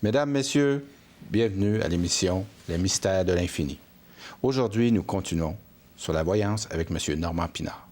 Mesdames, Messieurs, bienvenue à l'émission Les Mystères de l'Infini. Aujourd'hui, nous continuons sur la voyance avec M. Normand Pinard.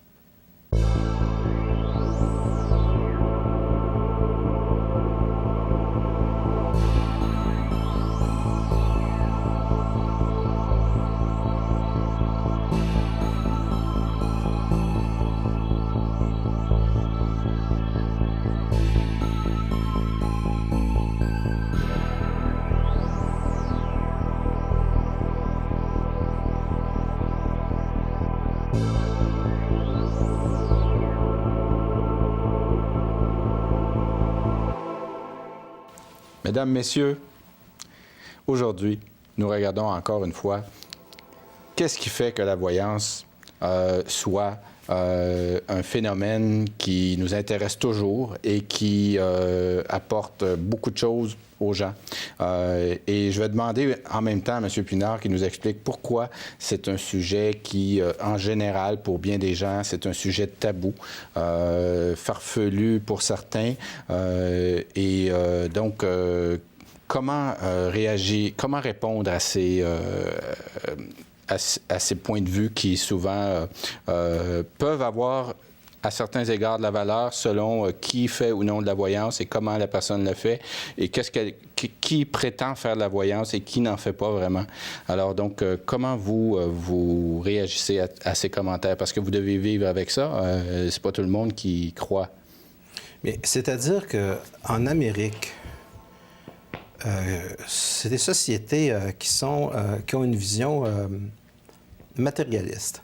Mesdames, Messieurs, aujourd'hui, nous regardons encore une fois qu'est-ce qui fait que la voyance soit un phénomène qui nous intéresse toujours et qui apporte beaucoup de choses aux gens. Et je vais demander en même temps à M. Pinard qui nous explique pourquoi c'est un sujet qui, en général, pour bien des gens, c'est un sujet tabou, farfelu pour certains. Donc, comment réagir, comment répondre à ces points de vue qui souvent peuvent avoir à certains égards de la valeur selon qui fait ou non de la voyance et comment la personne le fait et qui prétend faire de la voyance et qui n'en fait pas vraiment. Alors donc, comment vous réagissez à ces commentaires? Parce que vous devez vivre avec ça. C'est pas tout le monde qui croit. Mais c'est-à-dire qu'en Amérique, c'est des sociétés qui ont une vision matérialiste.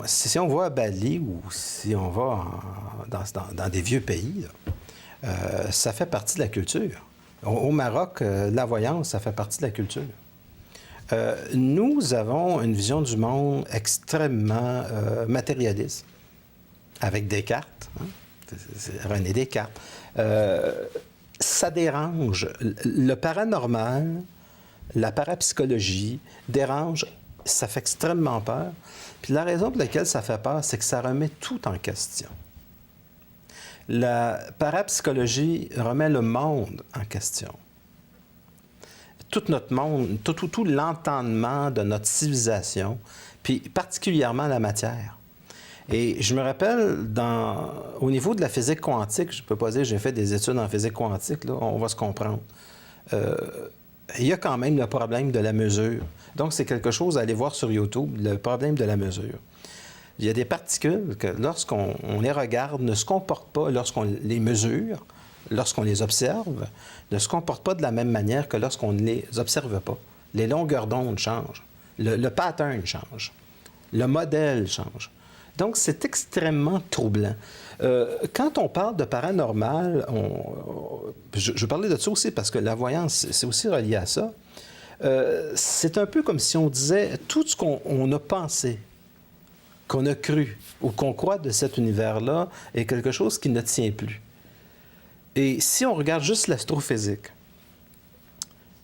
Si on va à Bali ou si on va dans des vieux pays, ça fait partie de la culture. Au Maroc, la voyance, ça fait partie de la culture. Nous avons une vision du monde extrêmement matérialiste, avec Descartes, hein? C'est René Descartes. Ça dérange. Le paranormal, la parapsychologie dérange, ça fait extrêmement peur. Puis la raison pour laquelle ça fait peur, c'est que ça remet tout en question. La parapsychologie remet le monde en question. Tout notre monde, tout l'entendement de notre civilisation, puis particulièrement la matière. Et je me rappelle, au niveau de la physique quantique, je ne peux pas dire que j'ai fait des études en physique quantique, là, on va se comprendre. Il y a quand même le problème de la mesure. Donc, c'est quelque chose à aller voir sur YouTube, le problème de la mesure. Il y a des particules que, lorsqu'on les regarde, ne se comportent pas, lorsqu'on les mesure, lorsqu'on les observe, ne se comportent pas de la même manière que lorsqu'on ne les observe pas. Les longueurs d'onde changent, le pattern change, le modèle change. Donc, c'est extrêmement troublant. Quand on parle de paranormal, je parlais de ça aussi parce que la voyance, c'est aussi relié à ça. C'est un peu comme si on disait tout ce qu'on a pensé, qu'on a cru ou qu'on croit de cet univers-là est quelque chose qui ne tient plus. Et si on regarde juste l'astrophysique,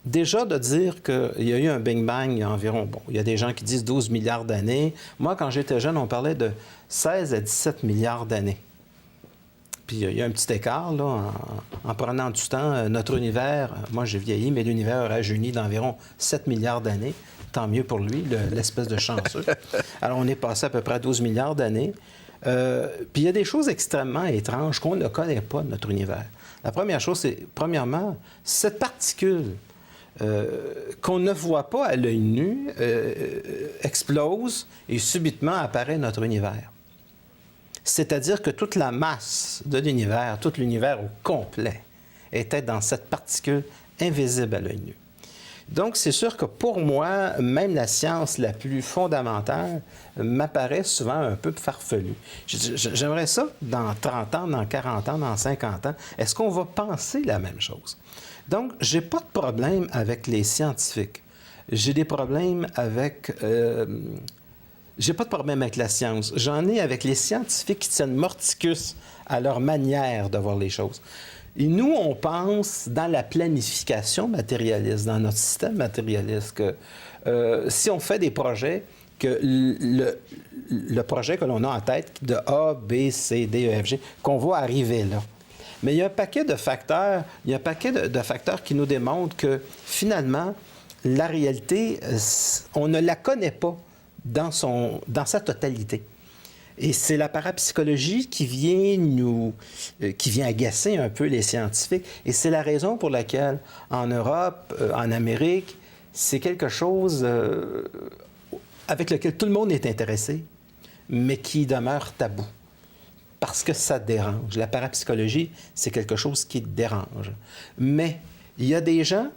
déjà de dire qu'il y a eu un Big Bang il y a environ, il y a des gens qui disent 12 milliards d'années. Moi, quand j'étais jeune, on parlait de 16 à 17 milliards d'années. Puis il y a un petit écart, là, en prenant du temps. Notre univers, moi j'ai vieilli, mais l'univers a rajeuni d'environ 7 milliards d'années. Tant mieux pour lui, l'espèce de chanceux. Alors on est passé à peu près à 12 milliards d'années. Puis il y a des choses extrêmement étranges qu'on ne connaît pas de notre univers. La première chose, c'est, premièrement, cette particule qu'on ne voit pas à l'œil nu explose et subitement apparaît notre univers. C'est-à-dire que toute la masse de l'univers, tout l'univers au complet, était dans cette particule invisible à l'œil nu. Donc, c'est sûr que pour moi, même la science la plus fondamentale m'apparaît souvent un peu farfelue. J'aimerais ça dans 30 ans, dans 40 ans, dans 50 ans. Est-ce qu'on va penser la même chose? Donc, j'ai pas de problème avec les scientifiques. J'ai des problèmes avec... j'ai pas de problème avec la science. J'en ai avec les scientifiques qui tiennent mordicus à leur manière de voir les choses. Et nous, on pense dans la planification matérialiste, dans notre système matérialiste, que si on fait des projets, que le projet que l'on a en tête, de A, B, C, D, E, F, G, qu'on va arriver là. Mais il y a un paquet de facteurs, de facteurs qui nous démontrent que finalement, la réalité, on ne la connaît pas dans sa totalité. Et c'est la parapsychologie qui vient agacer un peu les scientifiques. Et c'est la raison pour laquelle, en Europe, en Amérique, c'est quelque chose avec lequel tout le monde est intéressé, mais qui demeure tabou. Parce que ça dérange. La parapsychologie, c'est quelque chose qui dérange. Mais il y a des gens...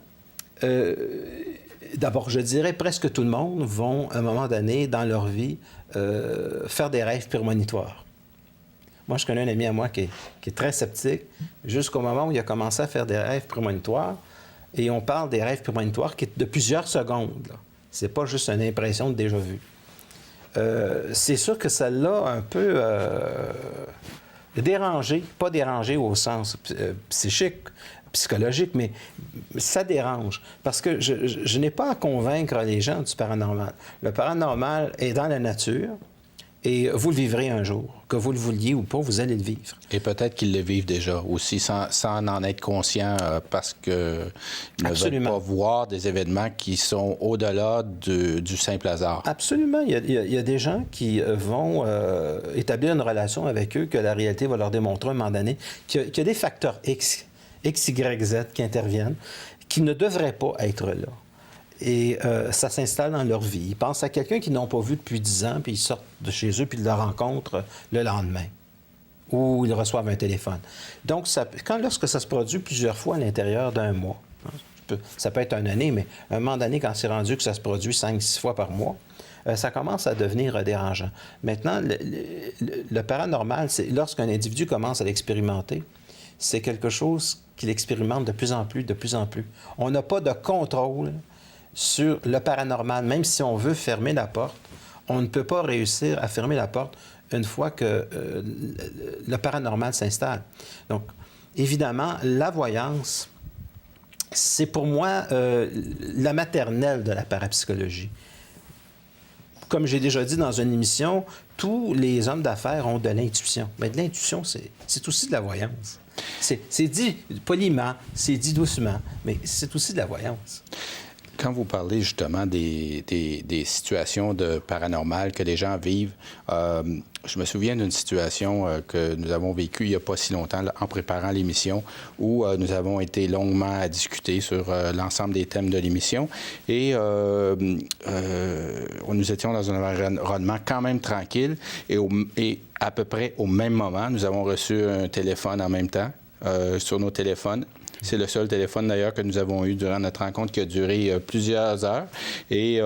D'abord, je dirais presque tout le monde vont, à un moment donné, dans leur vie, faire des rêves prémonitoires. Moi, je connais un ami à moi qui est très sceptique, jusqu'au moment où il a commencé à faire des rêves prémonitoires. Et on parle des rêves prémonitoires qui est de plusieurs secondes. Ce n'est pas juste une impression de déjà-vu. C'est sûr que ça l'a un peu dérangé, pas dérangé au sens psychologique, mais ça dérange. Parce que je n'ai pas à convaincre les gens du paranormal. Le paranormal est dans la nature et vous le vivrez un jour. Que vous le vouliez ou pas, vous allez le vivre. Et peut-être qu'ils le vivent déjà aussi, sans en être conscients, parce qu'ils ne veulent pas voir des événements qui sont au-delà du simple hasard. Absolument. Il y a des gens qui vont établir une relation avec eux que la réalité va leur démontrer à un moment donné qu'il y a des facteurs X, Y, Z qui interviennent, qui ne devraient pas être là. Et ça s'installe dans leur vie. Ils pensent à quelqu'un qu'ils n'ont pas vu depuis 10 ans, puis ils sortent de chez eux, puis ils le rencontrent le lendemain. Ou ils reçoivent un téléphone. Donc, lorsque ça se produit plusieurs fois à l'intérieur d'un mois, ça peut être une année, mais à un moment donné, quand c'est rendu que ça se produit 5-6 fois par mois, ça commence à devenir dérangeant. Maintenant, le paranormal, c'est lorsqu'un individu commence à l'expérimenter, c'est quelque chose qu'il expérimente de plus en plus, de plus en plus. On n'a pas de contrôle sur le paranormal. Même si on veut fermer la porte, on ne peut pas réussir à fermer la porte une fois que le paranormal s'installe. Donc, évidemment, la voyance, c'est pour moi la maternelle de la parapsychologie. Comme j'ai déjà dit dans une émission, tous les hommes d'affaires ont de l'intuition. Mais de l'intuition, c'est aussi de la voyance. C'est dit poliment, c'est dit doucement, mais c'est aussi de la voyance. Quand vous parlez justement des situations de paranormal que les gens vivent, je me souviens d'une situation que nous avons vécue il n'y a pas si longtemps en préparant l'émission où nous avons été longuement à discuter sur l'ensemble des thèmes de l'émission et nous étions dans un environnement quand même tranquille et à peu près au même moment, nous avons reçu un téléphone en même temps sur nos téléphones. C'est le seul téléphone, d'ailleurs, que nous avons eu durant notre rencontre qui a duré plusieurs heures. Et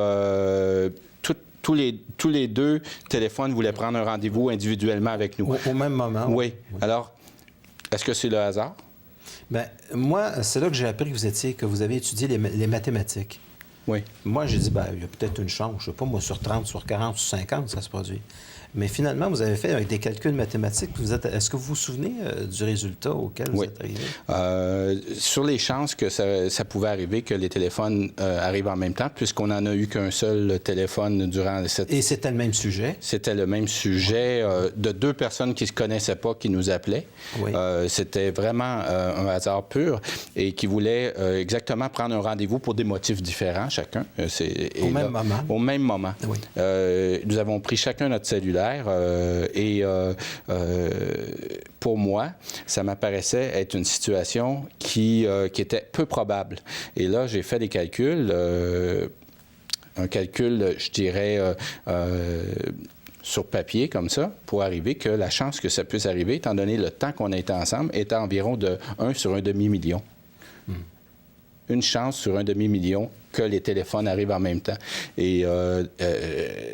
tous les deux téléphones voulaient prendre un rendez-vous individuellement avec nous. Au même moment. Oui. Alors, est-ce que c'est le hasard? Bien, moi, c'est là que j'ai appris que vous avez étudié les mathématiques. Oui. Moi, j'ai dit, bien, il y a peut-être une chance, je ne sais pas, moi, sur 30, sur 40, sur 50, ça se produit. Mais finalement, vous avez fait avec des calculs mathématiques. Est-ce que vous vous souvenez du résultat auquel vous êtes arrivé? Sur les chances que ça pouvait arriver, que les téléphones arrivent en même temps, puisqu'on n'en a eu qu'un seul téléphone durant cette... Et c'était le même sujet? C'était le même sujet de deux personnes qui ne se connaissaient pas qui nous appelaient. Oui. C'était vraiment un hasard pur et qui voulaient exactement prendre un rendez-vous pour des motifs différents, chacun. Au même moment? Au même moment. Oui. Nous avons pris chacun notre cellulaire. Pour moi, ça m'apparaissait être une situation qui était peu probable. Et là, j'ai fait des calculs, un calcul, je dirais, sur papier, comme ça, pour arriver que la chance que ça puisse arriver, étant donné le temps qu'on a été ensemble, était environ de 1 sur un demi-million. Une chance sur un demi-million que les téléphones arrivent en même temps. Et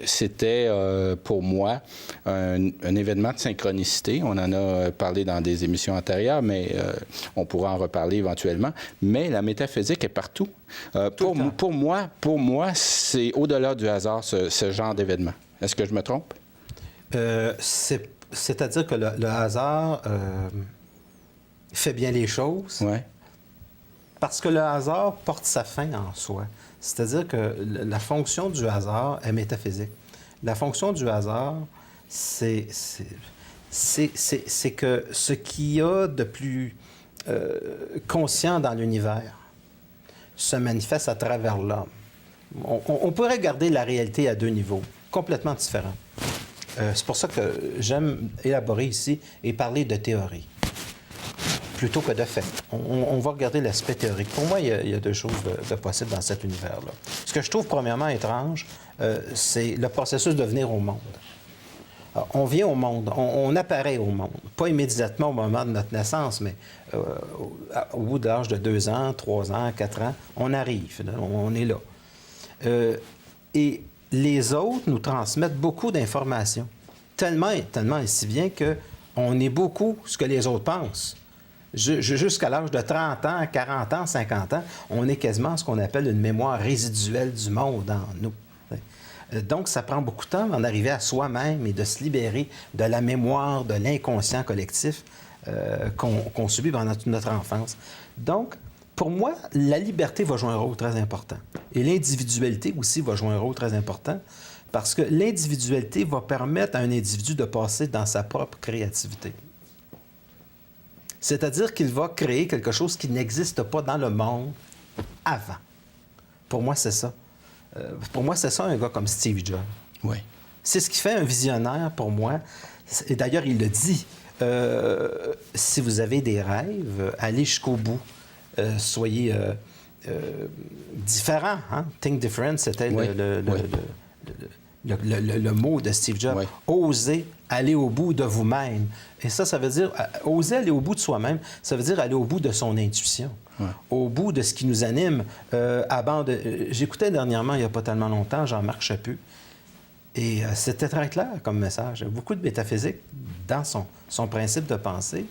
c'était, pour moi, un événement de synchronicité. On en a parlé dans des émissions antérieures, mais on pourra en reparler éventuellement. Mais la métaphysique est partout. Pour moi, c'est au-delà du hasard, ce genre d'événement. Est-ce que je me trompe? C'est-à-dire que le hasard fait bien les choses. Oui. Parce que le hasard porte sa fin en soi. C'est-à-dire que la fonction du hasard est métaphysique. La fonction du hasard, c'est c'est que ce qu'il y a de plus conscient dans l'univers se manifeste à travers l'homme. On pourrait regarder la réalité à deux niveaux, complètement différents. C'est pour ça que j'aime élaborer ici et parler de théorie, plutôt que de fait. On va regarder l'aspect théorique. Pour moi, il y a deux choses de possibles dans cet univers-là. Ce que je trouve premièrement étrange, c'est le processus de venir au monde. Alors, on vient au monde, on apparaît au monde, pas immédiatement au moment de notre naissance, mais au bout de l'âge de 2 ans, 3 ans, 4 ans, on arrive, on est là. Et les autres nous transmettent beaucoup d'informations, tellement et si bien qu'on est beaucoup ce que les autres pensent. Jusqu'à l'âge de 30 ans, 40 ans, 50 ans, on est quasiment ce qu'on appelle une mémoire résiduelle du monde en nous. Donc, ça prend beaucoup de temps d'en arriver à soi-même et de se libérer de la mémoire, de l'inconscient collectif qu'on subit pendant toute notre enfance. Donc, pour moi, la liberté va jouer un rôle très important. Et l'individualité aussi va jouer un rôle très important parce que l'individualité va permettre à un individu de passer dans sa propre créativité. C'est-à-dire qu'il va créer quelque chose qui n'existe pas dans le monde avant. Pour moi, c'est ça. Pour moi, c'est ça, un gars comme Steve Jobs. Oui. C'est ce qui fait un visionnaire pour moi. Et d'ailleurs, il le dit. Si vous avez des rêves, allez jusqu'au bout. Soyez différents. Hein? Think different, c'était oui. le mot de Steve Jobs. Oui. Osez aller au bout de vous-même. Et ça veut dire, oser aller au bout de soi-même, ça veut dire aller au bout de son intuition, au bout de ce qui nous anime. J'écoutais dernièrement, il n'y a pas tellement longtemps, Jean-Marc Chaput, et c'était très clair comme message. Beaucoup de métaphysique dans son principe de pensée.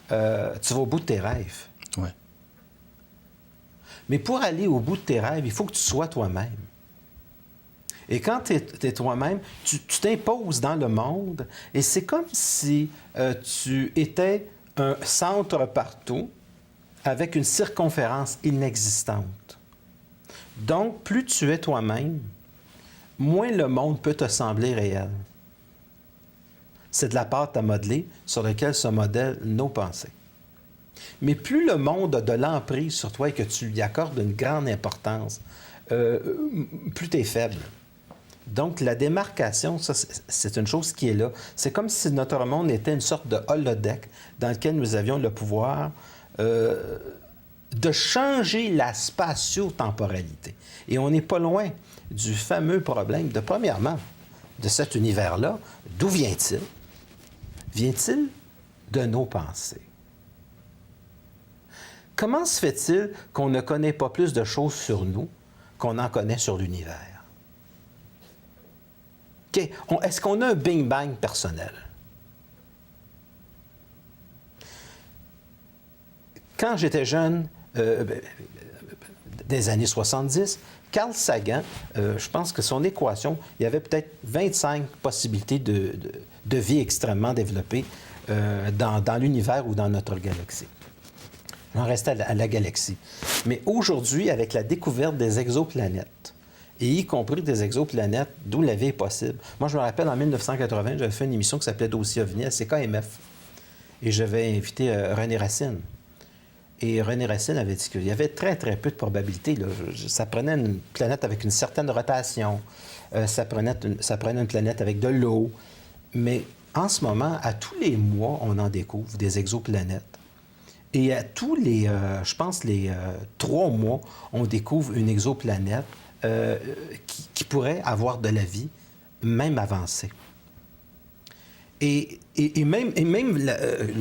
Tu vas au bout de tes rêves. Oui. Mais pour aller au bout de tes rêves, il faut que tu sois toi-même. Et quand tu es toi-même, tu t'imposes dans le monde et c'est comme si tu étais un centre partout avec une circonférence inexistante. Donc, plus tu es toi-même, moins le monde peut te sembler réel. C'est de la pâte à modeler sur laquelle se modèlent nos pensées. Mais plus le monde a de l'emprise sur toi et que tu lui accordes une grande importance, plus tu es faible. Donc, la démarcation, ça, c'est une chose qui est là. C'est comme si notre monde était une sorte de holodeck dans lequel nous avions le pouvoir de changer la spatio-temporalité. Et on n'est pas loin du fameux problème de, premièrement, de cet univers-là. D'où vient-il? Vient-il de nos pensées? Comment se fait-il qu'on ne connaît pas plus de choses sur nous qu'on en connaît sur l'univers? Est-ce qu'on a un bing-bang personnel? Quand j'étais jeune, des années 70, Carl Sagan, je pense que son équation, il y avait peut-être 25 possibilités de vie extrêmement développées dans l'univers ou dans notre galaxie. J'en restais à la galaxie. Mais aujourd'hui, avec la découverte des exoplanètes, et y compris des exoplanètes d'où la vie est possible. Moi, je me rappelle, en 1980, j'avais fait une émission qui s'appelait Dossier OVNI à CKMF. Et j'avais invité René Racine. Et René Racine avait dit qu'il y avait très, très peu de probabilités. Là. Ça prenait une planète avec une certaine rotation. Ça prenait une planète avec de l'eau. Mais en ce moment, à tous les mois, on en découvre des exoplanètes. Et à tous les, je pense, les 3 mois, on découvre une exoplanète qui pourrait avoir de la vie, même avancée. Et même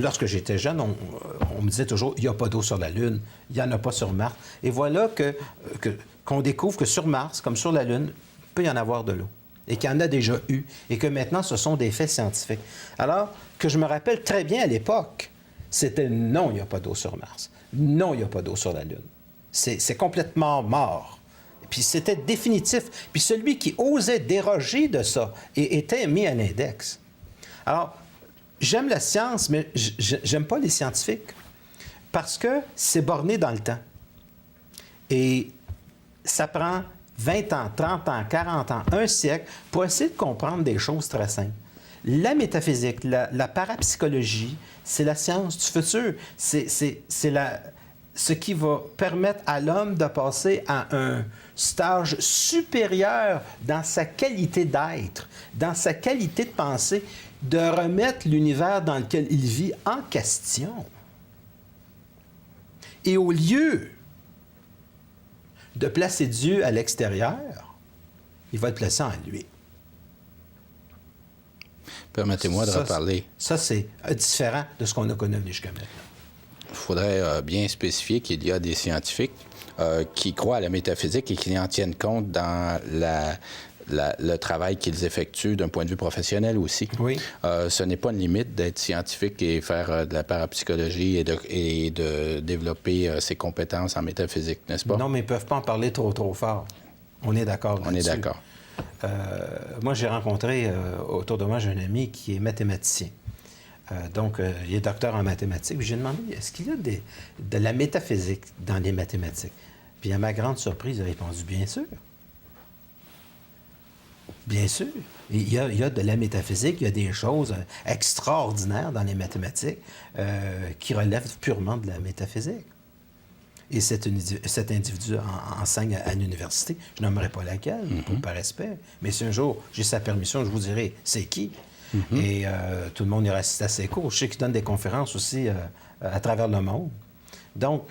lorsque j'étais jeune, on me disait toujours, il n'y a pas d'eau sur la Lune, il n'y en a pas sur Mars. Et voilà qu'on découvre que sur Mars, comme sur la Lune, il peut y en avoir de l'eau. Et qu'il y en a déjà eu. Et que maintenant, ce sont des faits scientifiques. Alors que je me rappelle très bien à l'époque, c'était non, il n'y a pas d'eau sur Mars. Non, il n'y a pas d'eau sur la Lune. C'est complètement mort. Puis c'était définitif. Puis celui qui osait déroger de ça était mis à l'index. Alors, j'aime la science, mais j'aime pas les scientifiques parce que c'est borné dans le temps. Et ça prend 20 ans, 30 ans, 40 ans, un siècle pour essayer de comprendre des choses très simples. la métaphysique, la parapsychologie, c'est la science du futur. C'est ce qui va permettre à l'homme de passer à un stage supérieur dans sa qualité d'être, dans sa qualité de penser, de remettre l'univers dans lequel il vit en question. Et au lieu de placer Dieu à l'extérieur, il va le placer en lui. Permettez-moi de reparler. Ça, c'est différent de ce qu'on a connu jusqu'à maintenant. Il faudrait bien spécifier qu'il y a des scientifiques qui croient à la métaphysique et qui en tiennent compte dans le travail qu'ils effectuent d'un point de vue professionnel aussi. Oui. Ce n'est pas une limite d'être scientifique et faire de la parapsychologie et de développer ses compétences en métaphysique, n'est-ce pas? Non, mais ils ne peuvent pas en parler trop fort. On est d'accord là-dessus. On est d'accord. Moi, j'ai rencontré autour de moi, j'ai un ami qui est mathématicien. Donc, il est docteur en mathématiques. J'ai demandé, est-ce qu'il y a de la métaphysique dans les mathématiques? Puis, à ma grande surprise, il a répondu, bien sûr. Bien sûr. Il y a de la métaphysique, il y a des choses extraordinaires dans les mathématiques qui relèvent purement de la métaphysique. Et cet individu enseigne à l'université. Je nommerai pas laquelle, par respect. Mais si un jour j'ai sa permission, je vous dirai c'est qui. Et tout le monde ira assister à ses cours. Je sais qu'il donne des conférences aussi à travers le monde. Donc,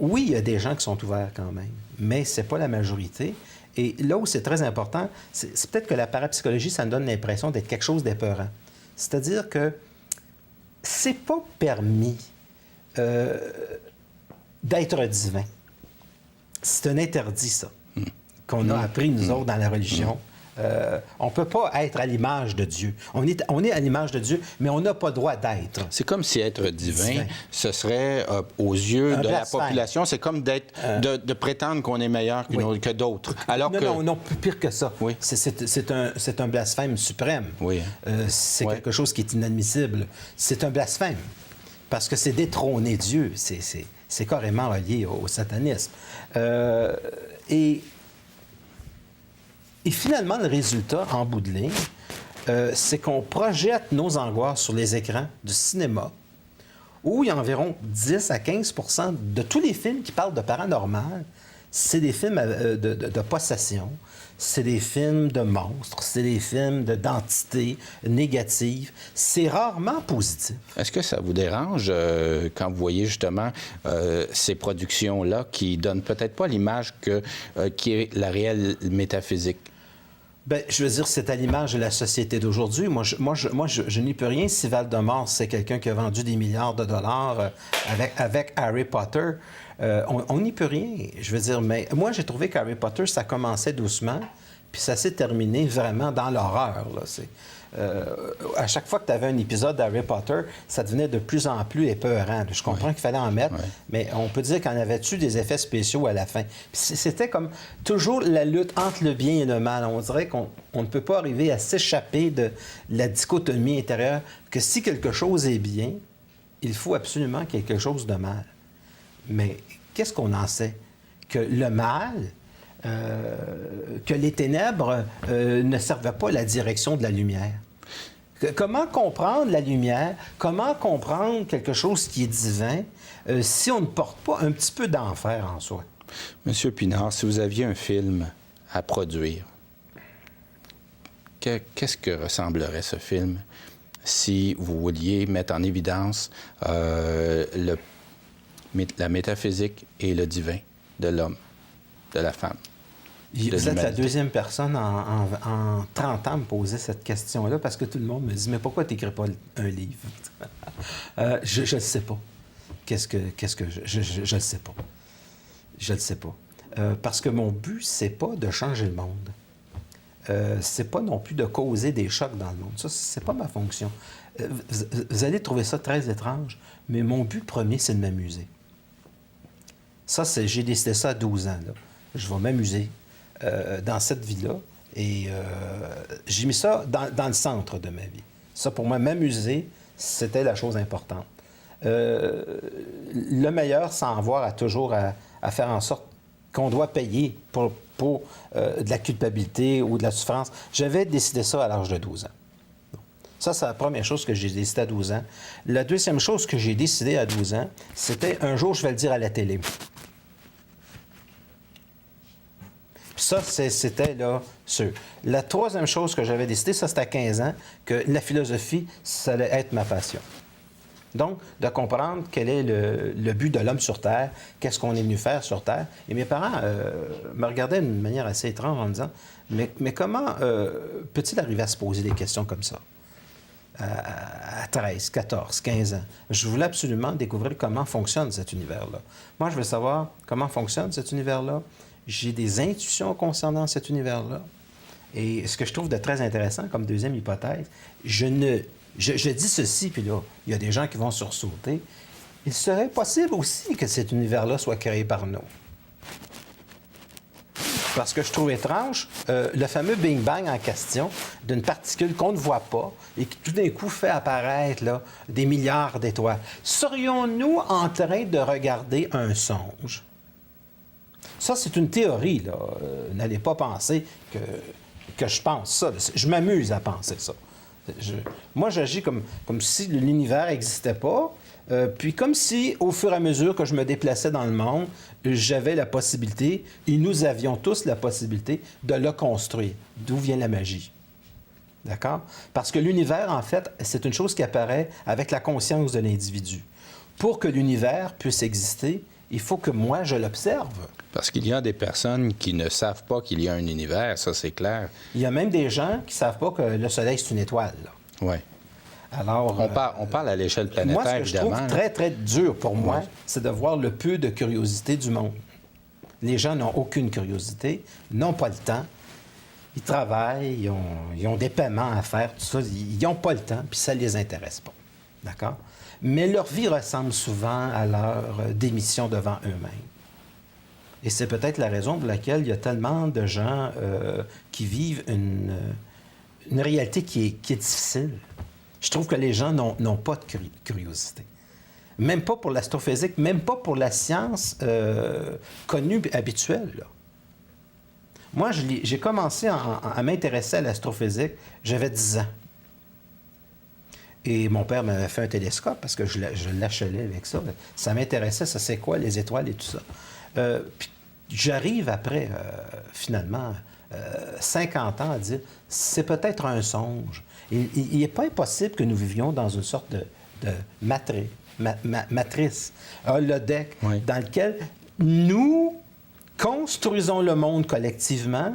oui, il y a des gens qui sont ouverts quand même, mais ce n'est pas la majorité. Et là où c'est très important, c'est peut-être que la parapsychologie, ça nous donne l'impression d'être quelque chose d'épeurant. C'est-à-dire que c'est pas permis d'être divin. C'est un interdit, ça, qu'on a appris, nous autres, dans la religion. On ne peut pas être à l'image de Dieu. On est à l'image de Dieu, mais on n'a pas le droit d'être. C'est comme si être divin, ce serait, aux yeux de la population, c'est comme de prétendre qu'on est meilleur que d'autres. Alors non, pire que ça. Oui. C'est un blasphème suprême. Oui. C'est quelque chose qui est inadmissible. C'est un blasphème, parce que c'est détrôner Dieu. C'est carrément relié au satanisme. Et finalement, le résultat, en bout de ligne, c'est qu'on projette nos angoisses sur les écrans du cinéma, où il y a environ 10 à 15 % de tous les films qui parlent de paranormal, c'est des films de possession, c'est des films de monstres, c'est des films d'entités négatives. C'est rarement positif. Est-ce que ça vous dérange quand vous voyez justement ces productions-là qui donnent peut-être pas l'image qui est la réelle métaphysique? Bien, je veux dire, c'est à l'image de la société d'aujourd'hui. Moi, je n'y peux rien si Val-de-Mort, c'est quelqu'un qui a vendu des milliards de dollars avec Harry Potter. On n'y peut rien. Je veux dire, mais moi, j'ai trouvé qu'Harry Potter, ça commençait doucement, puis ça s'est terminé vraiment dans l'horreur. À chaque fois que tu avais un épisode d'Harry Potter, ça devenait de plus en plus épeurant. Je comprends qu'il fallait en mettre, mais on peut dire qu'on avait-tu des effets spéciaux à la fin. Puis c'était comme toujours la lutte entre le bien et le mal. On dirait qu'on ne peut pas arriver à s'échapper de la dichotomie intérieure, que si quelque chose est bien, il faut absolument quelque chose de mal. Mais qu'est-ce qu'on en sait? Que le mal, que les ténèbres ne servaient pas la direction de la lumière. Comment comprendre la lumière? Comment comprendre quelque chose qui est divin si on ne porte pas un petit peu d'enfer en soi? Monsieur Pinard, si vous aviez un film à produire, qu'est-ce que ressemblerait ce film si vous vouliez mettre en évidence la métaphysique et le divin de l'homme, de la femme? Vous êtes la deuxième personne en 30 ans à me poser cette question-là, parce que tout le monde me dit « Mais pourquoi tu n'écris pas un livre? » Je ne sais pas. Je ne sais pas. Je ne sais pas. Parce que mon but, c'est pas de changer le monde. C'est pas non plus de causer des chocs dans le monde. Ça, c'est pas ma fonction. Vous allez trouver ça très étrange, mais mon but premier, c'est de m'amuser. Ça, j'ai décidé ça à 12 ans. Là. Je vais m'amuser dans cette vie-là. Et j'ai mis ça dans le centre de ma vie. Ça, pour moi, m'amuser, c'était la chose importante. Le meilleur, sans avoir toujours à faire en sorte qu'on doit payer pour de la culpabilité ou de la souffrance. J'avais décidé ça à l'âge de 12 ans. Ça, c'est la première chose que j'ai décidé à 12 ans. La deuxième chose que j'ai décidé à 12 ans, c'était un jour, je vais le dire à la télé. Ça, c'était là, sûr. La troisième chose que j'avais décidé, ça c'était à 15 ans, que la philosophie, ça allait être ma passion. Donc, de comprendre quel est le but de l'homme sur Terre, qu'est-ce qu'on est venu faire sur Terre. Et mes parents me regardaient d'une manière assez étrange en me disant, mais comment peut-il arriver à se poser des questions comme ça? À 13, 14, 15 ans. Je voulais absolument découvrir comment fonctionne cet univers-là. Moi, je veux savoir comment fonctionne cet univers-là. J'ai des intuitions concernant cet univers-là. Et ce que je trouve de très intéressant comme deuxième hypothèse, je dis ceci, puis là, il y a des gens qui vont sursauter. Il serait possible aussi que cet univers-là soit créé par nous. Parce que je trouve étrange, le fameux Big Bang en question, d'une particule qu'on ne voit pas et qui tout d'un coup fait apparaître là, des milliards d'étoiles. Serions-nous en train de regarder un songe? Ça, c'est une théorie, là. N'allez pas penser que je pense ça. Je m'amuse à penser ça. Moi, j'agis comme si l'univers n'existait pas, puis comme si, au fur et à mesure que je me déplaçais dans le monde, j'avais la possibilité, et nous avions tous la possibilité, de le construire. D'où vient la magie? D'accord? Parce que l'univers, en fait, c'est une chose qui apparaît avec la conscience de l'individu. Pour que l'univers puisse exister, il faut que moi, je l'observe. Parce qu'il y a des personnes qui ne savent pas qu'il y a un univers, ça c'est clair. Il y a même des gens qui ne savent pas que le Soleil, c'est une étoile. Oui. Alors, on parle à l'échelle planétaire, moi, ce que je évidemment. trouve très, très dur pour moi, c'est de voir le peu de curiosité du monde. Les gens n'ont aucune curiosité, n'ont pas le temps. Ils travaillent, ils ont des paiements à faire, tout ça. Ils n'ont pas le temps, puis ça ne les intéresse pas. D'accord? Mais leur vie ressemble souvent à leur démission devant eux-mêmes. Et c'est peut-être la raison pour laquelle il y a tellement de gens qui vivent une réalité qui est difficile. Je trouve que les gens n'ont pas de curiosité. Même pas pour l'astrophysique, même pas pour la science connue, habituelle. Là. Moi, j'ai commencé à m'intéresser à l'astrophysique, j'avais 10 ans. Et mon père m'avait fait un télescope parce que je l'achelais avec ça. Ça m'intéressait, ça c'est quoi, les étoiles et tout ça. Puis j'arrive après, finalement, 50 ans à dire, c'est peut-être un songe. Il n'est pas impossible que nous vivions dans une sorte de matrice, holodeck, oui, dans lequel nous construisons le monde collectivement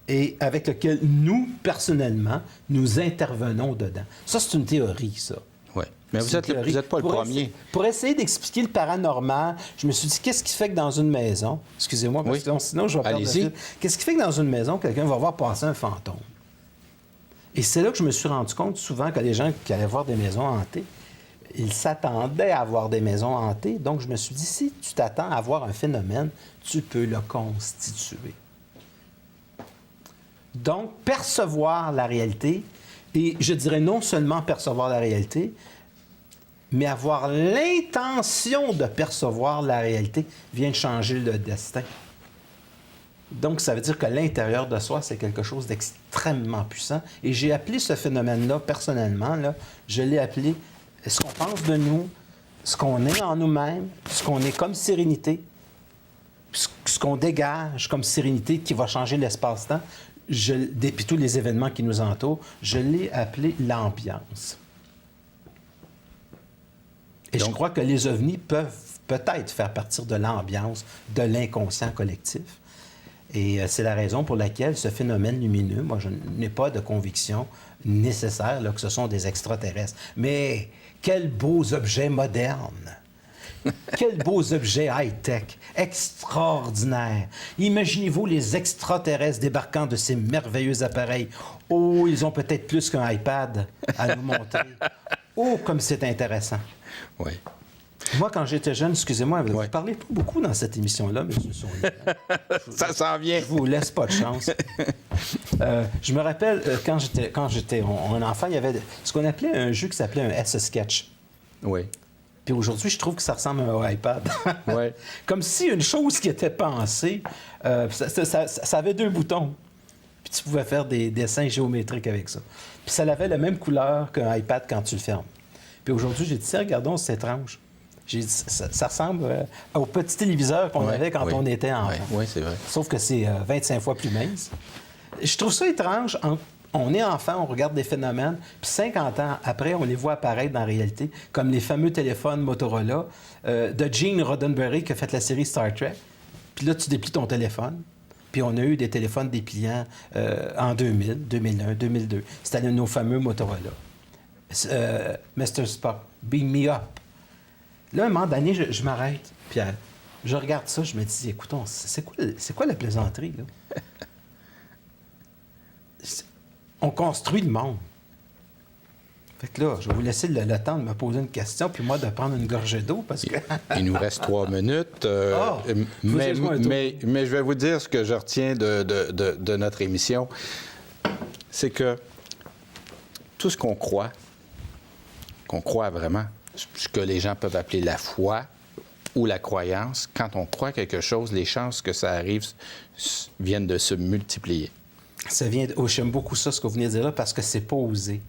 et avec lequel nous, personnellement, nous intervenons dedans. Ça, c'est une théorie, ça. Oui. Mais vous n'êtes pas le premier. Pour essayer d'expliquer le paranormal, je me suis dit, qu'est-ce qui fait que dans une maison, excusez-moi, parce que sinon je vais perdre le fil. Qu'est-ce qui fait que dans une maison, quelqu'un va voir passer un fantôme? Et c'est là que je me suis rendu compte souvent que les gens qui allaient voir des maisons hantées, ils s'attendaient à voir des maisons hantées. Donc, je me suis dit, si tu t'attends à voir un phénomène, tu peux le constituer. Donc, percevoir la réalité, et je dirais non seulement percevoir la réalité, mais avoir l'intention de percevoir la réalité vient de changer le destin. Donc, ça veut dire que l'intérieur de soi, c'est quelque chose d'extrêmement puissant. Et j'ai appelé ce phénomène-là, personnellement, je l'ai appelé ce qu'on pense de nous, ce qu'on est en nous-mêmes, ce qu'on est comme sérénité, ce qu'on dégage comme sérénité qui va changer l'espace-temps, depuis tous les événements qui nous entourent, je l'ai appelé l'ambiance. Et donc, je crois que les ovnis peuvent peut-être faire partir de l'ambiance, de l'inconscient collectif. Et c'est la raison pour laquelle ce phénomène lumineux, moi, je n'ai pas de conviction nécessaire là, que ce sont des extraterrestres. Mais quels beaux objets modernes! Quels beaux objets high-tech, extraordinaires! Imaginez-vous les extraterrestres débarquant de ces merveilleux appareils. Oh, ils ont peut-être plus qu'un iPad à nous montrer. Oh, comme c'est intéressant! Oui. Moi, quand j'étais jeune, excusez-moi, vous ne parlez pas beaucoup dans cette émission-là, M. Saunier. Ça s'en vient. Je vous laisse pas de chance. Je me rappelle, quand j'étais un enfant, il y avait ce qu'on appelait un jeu qui s'appelait un S-Sketch. Oui. Puis aujourd'hui, je trouve que ça ressemble à un iPad. Oui. Comme si une chose qui était pensée, ça avait 2 boutons. Puis tu pouvais faire des dessins géométriques avec ça. Puis ça avait la même couleur qu'un iPad quand tu le fermes. Puis aujourd'hui, j'ai dit, tiens, regardons, c'est étrange. J'ai dit, ça ressemble au petit téléviseur qu'on avait quand on était enfant. Oui, c'est vrai. Sauf que c'est 25 fois plus mince. Je trouve ça étrange. On est enfant, on regarde des phénomènes, puis 50 ans après, on les voit apparaître dans la réalité, comme les fameux téléphones Motorola de Gene Roddenberry qui a fait la série Star Trek. Puis là, tu déplies ton téléphone. Puis on a eu des téléphones dépliants en 2000, 2001, 2002. C'était nos fameux Motorola. Mr. Spock, beam me up. Là, un moment donné, je m'arrête, Pierre. Je regarde ça, je me dis, écoutons, c'est quoi la plaisanterie, là? On construit le monde. Fait que là, je vais vous laisser le temps de me poser une question, puis moi de prendre une gorgée d'eau, parce que... Il nous reste 3 minutes. Mais je vais vous dire ce que je retiens de notre émission. C'est que tout ce qu'on croit vraiment, ce que les gens peuvent appeler la foi ou la croyance, quand on croit quelque chose, les chances que ça arrive viennent de se multiplier. Ça vient... j'aime beaucoup ça, ce que vous venez de dire là, parce que c'est pas osé.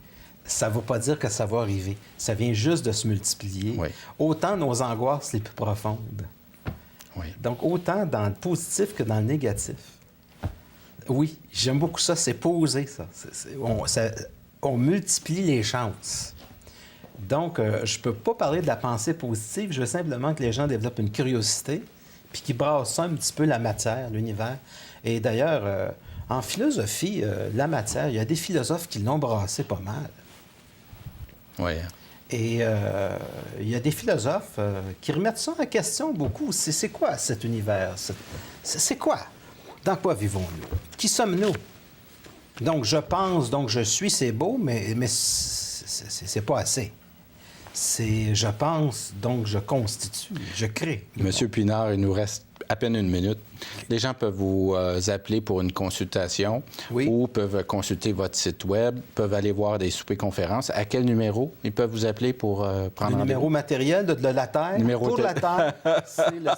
Ça ne veut pas dire que ça va arriver. Ça vient juste de se multiplier. Oui. Autant nos angoisses les plus profondes. Oui. Donc, autant dans le positif que dans le négatif. Oui, j'aime beaucoup ça. C'est pas osé, ça. On multiplie les chances. Donc, je ne peux pas parler de la pensée positive. Je veux simplement que les gens développent une curiosité puis qu'ils brassent ça un petit peu la matière, l'univers. Et d'ailleurs, en philosophie, la matière, il y a des philosophes qui l'ont brassé pas mal. Oui. Et il y a des philosophes qui remettent ça en question beaucoup. C'est quoi cet univers? C'est quoi? Dans quoi vivons-nous? Qui sommes-nous? Donc, je pense, donc je suis, c'est beau, mais c'est pas assez. C'est je pense, donc je constitue, je crée. Monsieur Pinard, il nous reste à peine 1 minute. Les gens peuvent vous appeler pour une consultation ou peuvent consulter votre site Web, peuvent aller voir des soupers-conférences. À quel numéro ils peuvent vous appeler pour prendre rendez-vous? Le numéro matériel de la Terre, pour la Terre, c'est le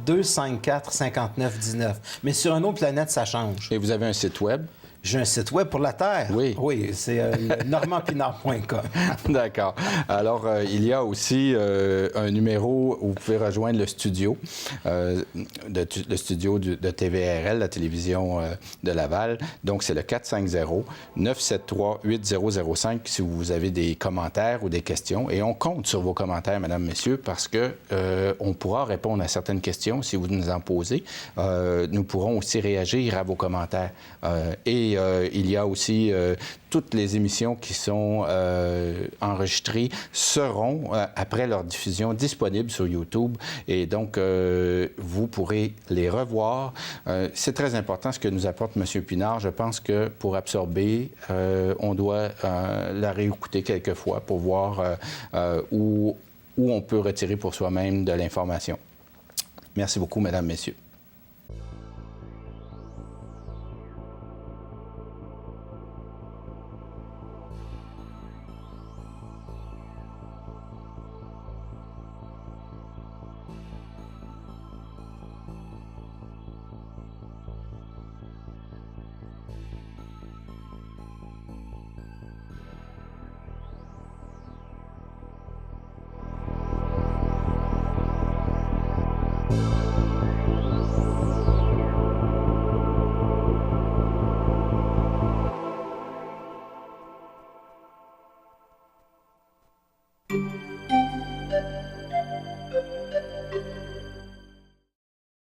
514-254-5919. Mais sur une autre planète, ça change. Et vous avez un site Web? J'ai un site Web pour la Terre. Oui. Oui, c'est normandpinard.com. D'accord. Alors, il y a aussi un numéro où vous pouvez rejoindre le studio, le studio de TVRL, la télévision de Laval. Donc, c'est le 450-973-8005 si vous avez des commentaires ou des questions. Et on compte sur vos commentaires, mesdames, messieurs, parce que on pourra répondre à certaines questions si vous nous en posez. Nous pourrons aussi réagir à vos commentaires. Et il y a aussi toutes les émissions qui sont enregistrées seront, après leur diffusion, disponibles sur YouTube. Et donc, vous pourrez les revoir. C'est très important ce que nous apporte M. Pinard. Je pense que pour absorber, on doit la réécouter quelques fois pour voir où on peut retirer pour soi-même de l'information. Merci beaucoup, mesdames, messieurs.